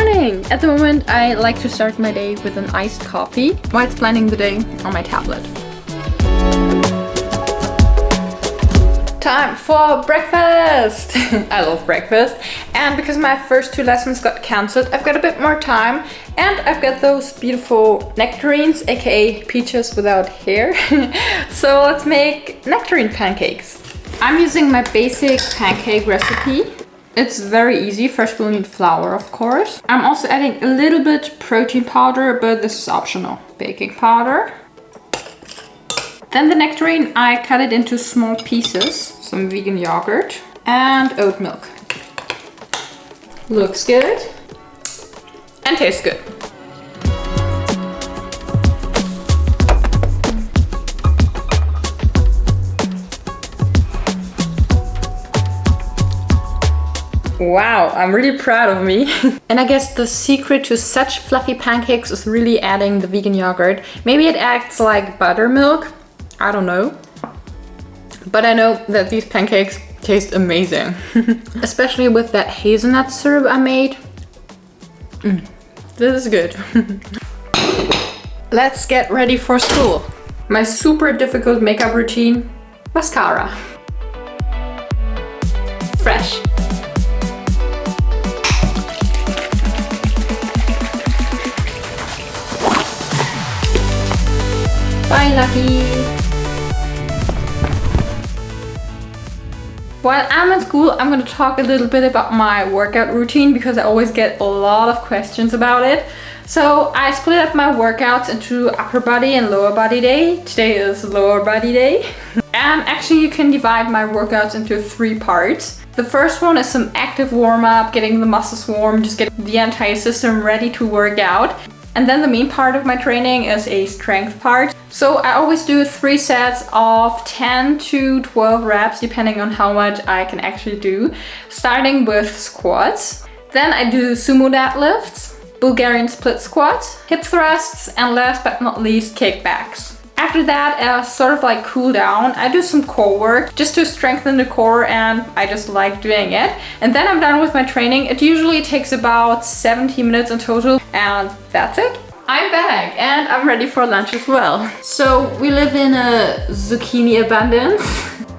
morning! At the moment, I like to start my day with an iced coffee while planning the day on my tablet. Time for breakfast! I love breakfast, and because my first 2 lessons got cancelled, I've got a bit more time, and I've got those beautiful nectarines, aka peaches without hair. So let's make nectarine pancakes. I'm using my basic pancake recipe. It's very easy. First we'll need flour, of course. I'm also adding a little bit protein powder, but this is optional. Baking powder. Then the nectarine, I cut it into small pieces. Some vegan yogurt and oat milk. Looks good and tastes good. Wow, I'm really proud of me. And I guess the secret to such fluffy pancakes is really adding the vegan yogurt. Maybe it acts like buttermilk, I don't know. But I know that these pancakes taste amazing. Especially with that hazelnut syrup I made. This is good. Let's get ready for school. My super difficult makeup routine, mascara. Fresh. Bye, Lucky. While I'm at school, I'm going to talk a little bit about my workout routine because I always get a lot of questions about it. So I split up my workouts into upper body and lower body day. Today is lower body day. And actually you can divide my workouts into 3 parts. The first one is some active warm-up, getting the muscles warm, just getting the entire system ready to work out. And then the main part of my training is a strength part. So I always do 3 sets of 10 to 12 reps, depending on how much I can actually do, starting with squats. Then I do sumo deadlifts, Bulgarian split squats, hip thrusts, and last but not least, kickbacks. After that, sort of like cool down, I do some core work just to strengthen the core, and I just like doing it. And then I'm done with my training. It usually takes about 70 minutes in total, and that's it. I'm back and I'm ready for lunch as well. So we live in a zucchini abundance.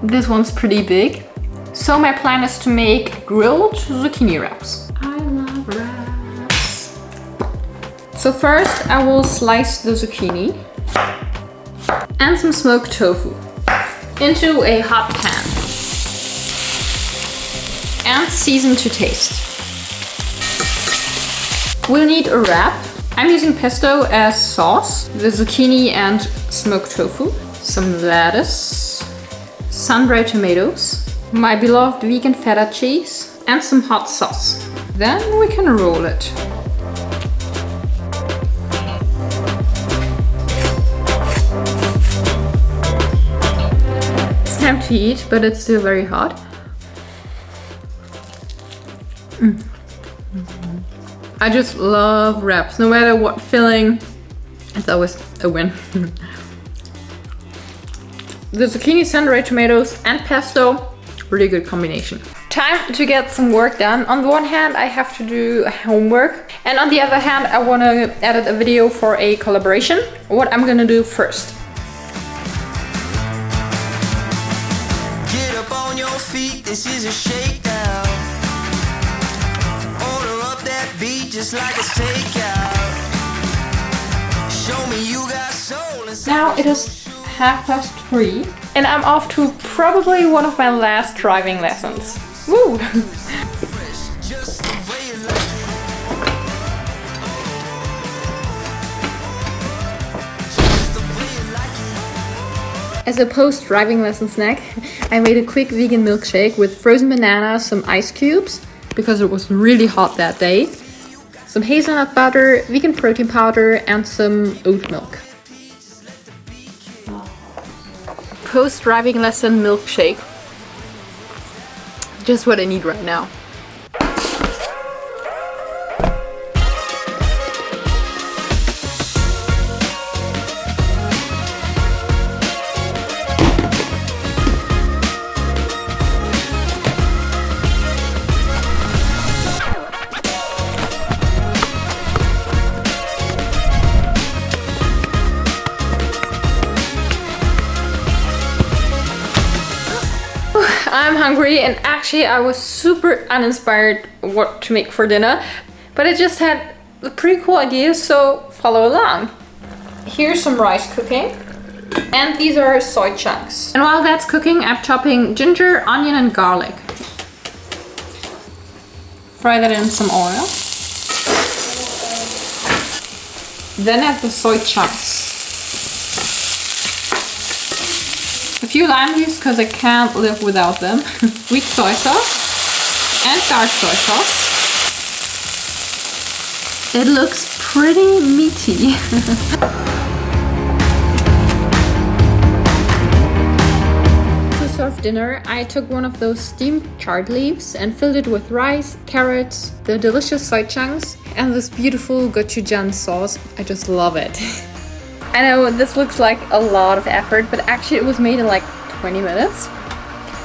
This one's pretty big. So my plan is to make grilled zucchini wraps. I love wraps. So first I will slice the zucchini and some smoked tofu into a hot pan and season to taste. We'll need a wrap. I'm using pesto as sauce, the zucchini and smoked tofu, some lettuce, sun-dried tomatoes, my beloved vegan feta cheese, and some hot sauce. Then we can roll it. It's time to eat, but it's still very hot. I just love wraps, no matter what filling, it's always a win. The zucchini, sun-dried tomatoes and pesto, really good combination. Time to get some work done. On the one hand, I have to do homework, and on the other hand, I want to edit a video for a collaboration. What I'm gonna do first. Get up on your feet, this is a shakedown. Just like a takeout. Show me you got soul. Now it is 3:30 and I'm off to probably one of my last driving lessons. Woo! As a post-driving lesson snack, I made a quick vegan milkshake with frozen bananas, some ice cubes, because it was really hot that day, some hazelnut butter, vegan protein powder, and some oat milk. Post-driving lesson milkshake. Just what I need right now. I'm hungry, and actually I was super uninspired what to make for dinner, but I just had a pretty cool idea, so follow along. Here's some rice cooking, and these are soy chunks. And while that's cooking, I'm chopping ginger, onion, and garlic. Fry that in some oil. Then add the soy chunks. A few lime leaves because I can't live without them. Weak soy sauce and dark soy sauce. It looks pretty meaty. To serve dinner, I took one of those steamed chard leaves and filled it with rice, carrots, the delicious soy chunks, and this beautiful gochujang sauce. I just love it. I know this looks like a lot of effort, but actually it was made in like 20 minutes.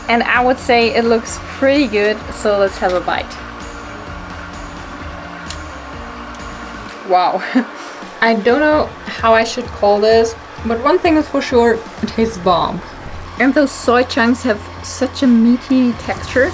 And I would say it looks pretty good, so let's have a bite. Wow. I don't know how I should call this, but one thing is for sure, it tastes bomb. And those soy chunks have such a meaty texture.